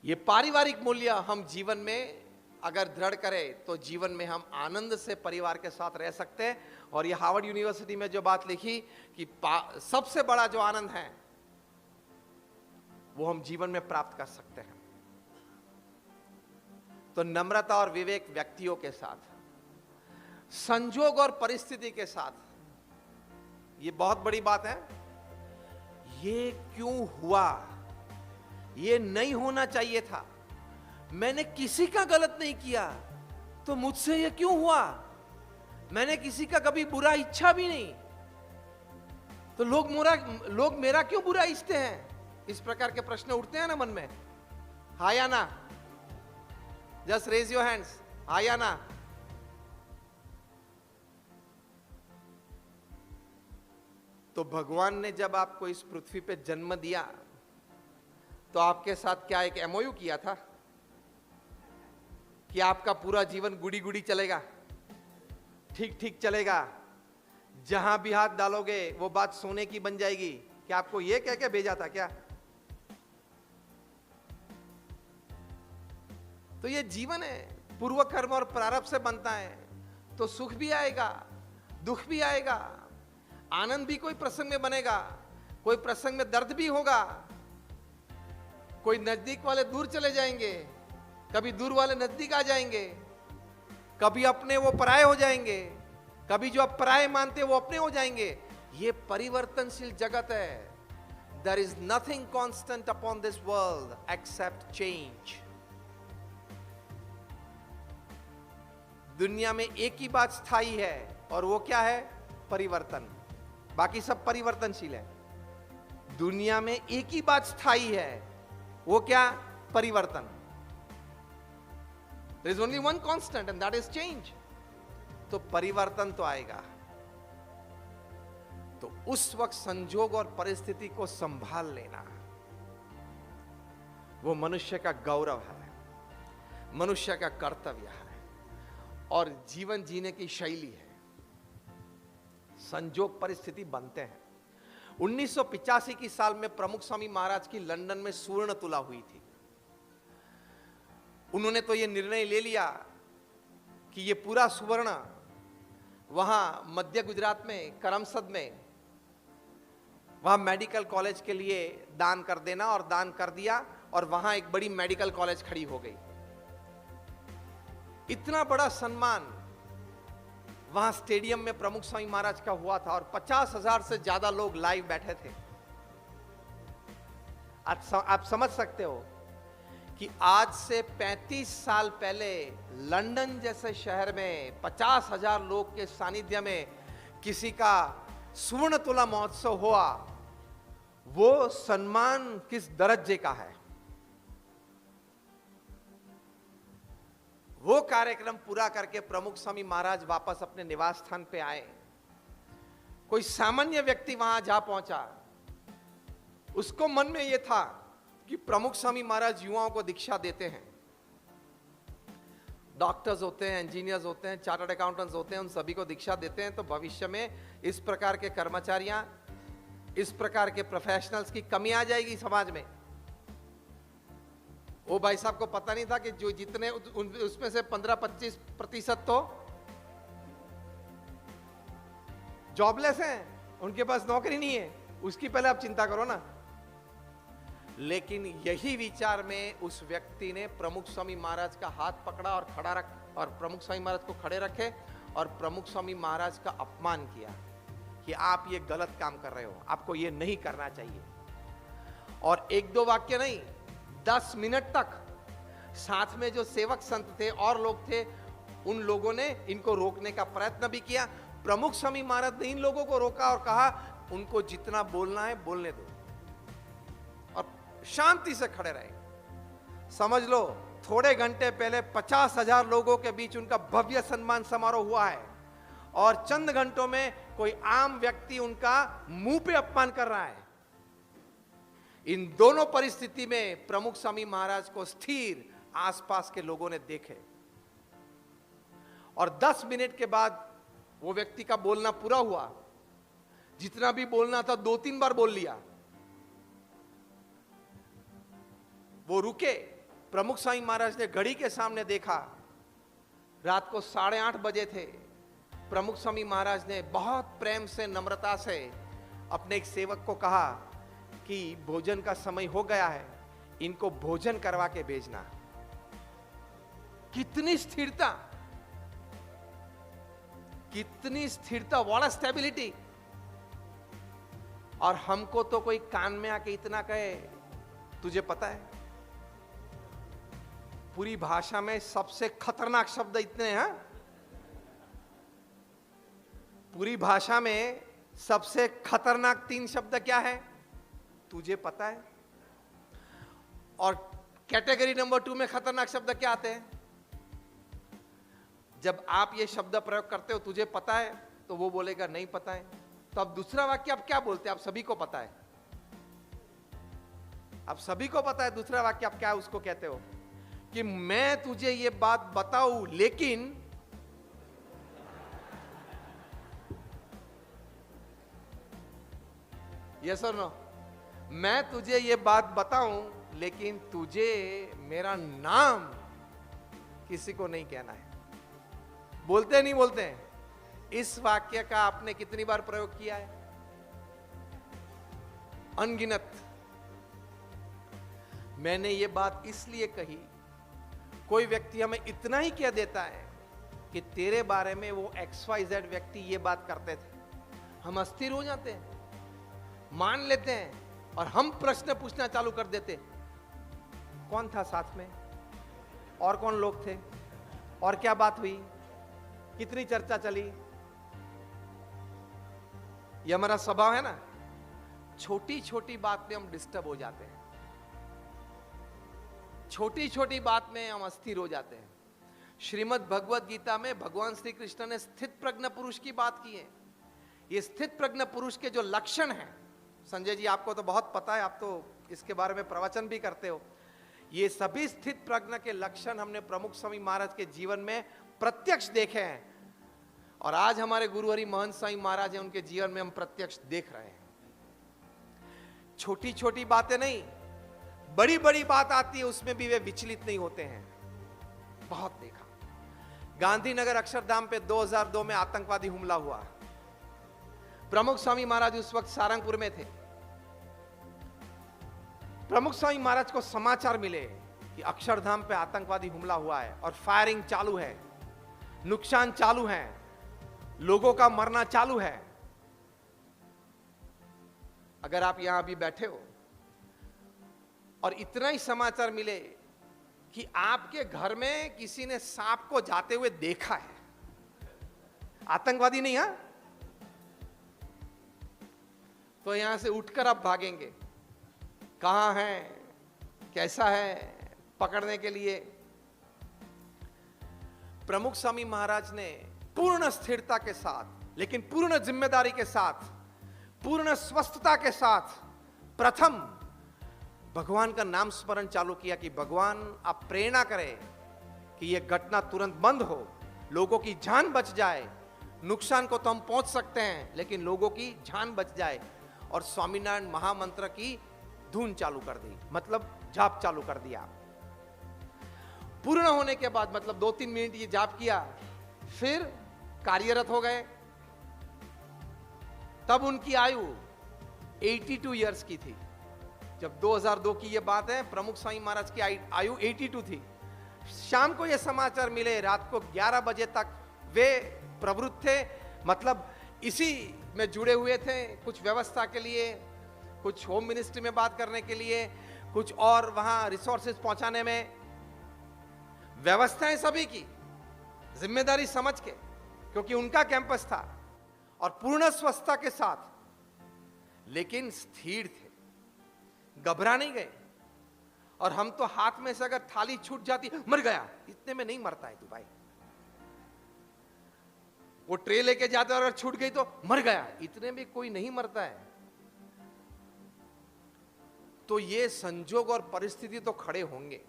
ये पारिवारिक मूल्य हम जीवन में अगर दृढ़ करें तो जीवन में हम आनंद से परिवार के साथ रह सकते हैं। और ये हार्वर्ड यूनिवर्सिटी में जो बात लिखी कि सबसे बड़ा जो आनंद है वो हम जीवन में प्राप्त कर सकते हैं। तो नम्रता और विवेक व्यक्तियों के साथ, संजोग और परिस्थिति के साथ, ये बहुत बड़ी बात है। ये क्यों हुआ, ये नहीं होना चाहिए था, मैंने किसी का गलत नहीं किया तो मुझसे ये क्यों हुआ, मैंने किसी का कभी बुरा इच्छा भी नहीं तो लोग मेरा क्यों बुरा इच्छते हैं। इस प्रकार के प्रश्न उठते हैं ना मन में, हाँ या ना? जस्ट रेज योर हैंड्स, हाँ या ना? तो भगवान ने जब आपको इस पृथ्वी पे जन्म दिया तो आपके साथ क्या एक एमओयू किया था कि आपका पूरा जीवन गुड़ी गुड़ी चलेगा, ठीक ठीक चलेगा, जहां भी हाथ डालोगे वो बात सोने की बन जाएगी? क्या आपको ये कह के भेजा था क्या? तो ये जीवन है, पूर्व कर्म और प्रारब्ध से बनता है। तो सुख भी आएगा, दुख भी आएगा, आनंद भी कोई प्रसंग में बनेगा, कोई प्रसंग में दर्द भी होगा, कोई नजदीक वाले दूर चले जाएंगे, कभी दूर वाले नजदीक आ जाएंगे, कभी अपने वो पराये हो जाएंगे, कभी जो आप पराये मानते वो अपने हो जाएंगे। ये परिवर्तनशील जगत है। There is nothing constant upon this world except change. दुनिया में एक ही बात स्थायी है और वो क्या है? परिवर्तन। बाकी सब परिवर्तनशील है। दुनिया में एक ही बात स्थायी है, वो क्या? परिवर्तन। There is only one constant and that is change. तो परिवर्तन तो आएगा। तो उस वक्त संजोग और परिस्थिति को संभाल लेना वो मनुष्य का गौरव है, मनुष्य का कर्तव्य है और जीवन जीने की शैली है। संजोग परिस्थिति बनते हैं। 1985 की साल में प्रमुख स्वामी महाराज की लंदन में स्वर्ण तुला हुई थी। उन्होंने तो यह निर्णय ले लिया कि यह पूरा सुवर्ण वहां मध्य गुजरात में करमसद में वहां मेडिकल कॉलेज के लिए दान कर देना, और दान कर दिया और वहां एक बड़ी मेडिकल कॉलेज खड़ी हो गई। इतना बड़ा सम्मान वहां स्टेडियम में प्रमुख स्वामी महाराज का हुआ था और 50,000 से ज्यादा लोग लाइव बैठे थे। आप समझ सकते हो कि आज से 35 साल पहले लंदन जैसे शहर में 50,000 लोग के सानिध्य में किसी का स्वर्ण तुला महोत्सव हुआ, वो सम्मान किस दर्जे का है। वो कार्यक्रम पूरा करके प्रमुख स्वामी महाराज वापस अपने निवास स्थान पे आए। कोई सामान्य व्यक्ति वहां जा पहुंचा, उसको मन में यह था कि प्रमुख स्वामी महाराज युवाओं को दीक्षा देते हैं। डॉक्टर्स होते हैं, इंजीनियर्स होते हैं, चार्टर्ड अकाउंटेंट्स होते हैं, उन सभी को दीक्षा देते हैं तो भविष्य में इस प्रकार के कर्मचारियां, इस प्रकार के प्रोफेशनल्स की कमी आ जाएगी समाज में। वो भाई साहब को पता नहीं था कि जो जितने उसमें से 15-25% तो जॉबलेस हैं, उनके पास नौकरी नहीं है, उसकी पहले आप चिंता करो ना। लेकिन यही विचार में उस व्यक्ति ने प्रमुख स्वामी महाराज का हाथ पकड़ा और खड़ा रख और प्रमुख स्वामी महाराज को खड़े रखे और प्रमुख स्वामी महाराज का अपमान किया कि आप ये गलत काम कर रहे हो, आपको ये नहीं करना चाहिए। और एक दो वाक्य नहीं, 10 मिनट तक साथ में जो सेवक संत थे और लोग थे, उन लोगों ने इनको रोकने का प्रयत्न भी किया। प्रमुख स्वामी महाराज ने इन लोगों को रोका और कहा उनको जितना बोलना है बोलने दो, और शांति से खड़े रहे। समझ लो थोड़े घंटे पहले 50,000 लोगों के बीच उनका भव्य सम्मान समारोह हुआ है और चंद घंटों में कोई आम व्यक्ति उनका मुंह पे अपमान कर रहा है। इन दोनों परिस्थिति में प्रमुख स्वामी महाराज को स्थिर आसपास के लोगों ने देखे और 10 मिनट के बाद वो व्यक्ति का बोलना पूरा हुआ। जितना भी बोलना था 2-3 बार बोल लिया। वो रुके प्रमुख स्वामी महाराज ने घड़ी के सामने देखा, रात को 8:30 बजे थे। प्रमुख स्वामी महाराज ने बहुत प्रेम से, नम्रता से अपने एक सेवक को कहा कि भोजन का समय हो गया है, इनको भोजन करवा के भेजना। कितनी स्थिरता, कितनी स्थिरता, व्हाट अ स्टेबिलिटी। और हमको तो कोई कान में आके इतना कहे, तुझे पता है पूरी भाषा में सबसे खतरनाक शब्द इतने हैं, पूरी भाषा में सबसे खतरनाक 3 शब्द क्या है? तुझे पता है। और कैटेगरी नंबर 2 में खतरनाक शब्द क्या आते हैं? जब आप ये शब्द प्रयोग करते हो, तुझे पता है, तो वो बोलेगा नहीं पता है। तो अब दूसरा वाक्य आप क्या बोलते हैं? आप सभी को पता है, आप सभी को पता है। दूसरा वाक्य आप क्या उसको कहते हो? कि मैं तुझे ये बात बताऊं लेकिन यस और नो? मैं तुझे ये बात बताऊं लेकिन तुझे मेरा नाम किसी को नहीं कहना है। बोलते नहीं बोलते हैं? इस वाक्य का आपने कितनी बार प्रयोग किया है? अनगिनत। मैंने ये बात इसलिए कही, कोई व्यक्ति हमें इतना ही कह देता है कि तेरे बारे में वो XYZ व्यक्ति ये बात करते थे, हम अस्थिर हो जाते हैं, मान लेते हैं और हम प्रश्न पूछना चालू कर देते। कौन था साथ में? और कौन लोग थे? और क्या बात हुई? कितनी चर्चा चली? ये हमारा स्वभाव है ना, छोटी छोटी बात में हम डिस्टर्ब हो जाते हैं, छोटी छोटी बात में हम अस्थिर हो जाते हैं। श्रीमद् भगवद गीता में भगवान श्री कृष्ण ने स्थित प्रज्ञ पुरुष की बात की है। ये स्थित प्रज्ञ पुरुष के जो लक्षण हैं, संजय जी आपको तो बहुत पता है, आप तो इसके बारे में प्रवचन भी करते हो। ये सभी स्थित प्रज्ञ के लक्षण हमने प्रमुख स्वामी महाराज के जीवन में प्रत्यक्ष देखे हैं, और आज हमारे गुरु हरि महंत स्वामी महाराज हैं, उनके जीवन में हम प्रत्यक्ष देख रहे हैं। छोटी छोटी बातें नहीं, बड़ी बड़ी बात आती है, उसमें भी वे विचलित नहीं होते हैं। बहुत देखा। गांधीनगर अक्षरधाम पे 2002 में आतंकवादी हमला हुआ। प्रमुख स्वामी महाराज उस वक्त सारंगपुर में थे। प्रमुख स्वामी महाराज को समाचार मिले कि अक्षरधाम पे आतंकवादी हमला हुआ है और फायरिंग चालू है, नुकसान चालू है, लोगों का मरना चालू है। अगर आप यहां अभी बैठे हो और इतना ही समाचार मिले कि आपके घर में किसी ने सांप को जाते हुए देखा है, आतंकवादी नहीं, हां, तो यहां से उठकर आप भागेंगे। कहां है, कैसा है, पकड़ने के लिए। प्रमुख स्वामी महाराज ने पूर्ण स्थिरता के साथ, लेकिन पूर्ण जिम्मेदारी के साथ, पूर्ण स्वस्थता के साथ प्रथम भगवान का नाम स्मरण चालू किया कि भगवान आप प्रेरणा करें कि यह घटना तुरंत बंद हो, लोगों की जान बच जाए। नुकसान को तो हम पहुंच सकते हैं, लेकिन लोगों की जान बच जाए। और स्वामीनारायण महामंत्र की धुन चालू कर दी, मतलब जाप चालू कर दिया। पूर्ण होने के बाद, मतलब 2-3 मिनट ये जाप किया, फिर कार्यरत हो गए। तब उनकी आयु 82 इयर्स की थी। जब 2002 की ये बात है, प्रमुख स्वामी महाराज की आयु 82 थी। शाम को ये समाचार मिले, रात को 11 बजे तक वे प्रवृत्त थे, मतलब इसी में जुड़े हुए थे, कुछ व्यवस्था के लिए, कुछ होम मिनिस्ट्री में बात करने के लिए, कुछ और वहां रिसोर्सेज पहुंचाने में। व्यवस्थाएं सभी की, जिम्मेदारी समझ के, क्योंकि उनका कैंपस था, और पूर्ण स्वस्थता के साथ, लेकिन स्थिर थे, घबरा नहीं गए। और हम तो हाथ में से अगर थाली छूट जाती, मर गया, इतने में नहीं मरता है तू भाई। वो ट्रे लेके जाते और अगर छूट गई तो मर गया, इतने में कोई नहीं मरता है। तो ये संजोग और परिस्थिति तो खड़े होंगे।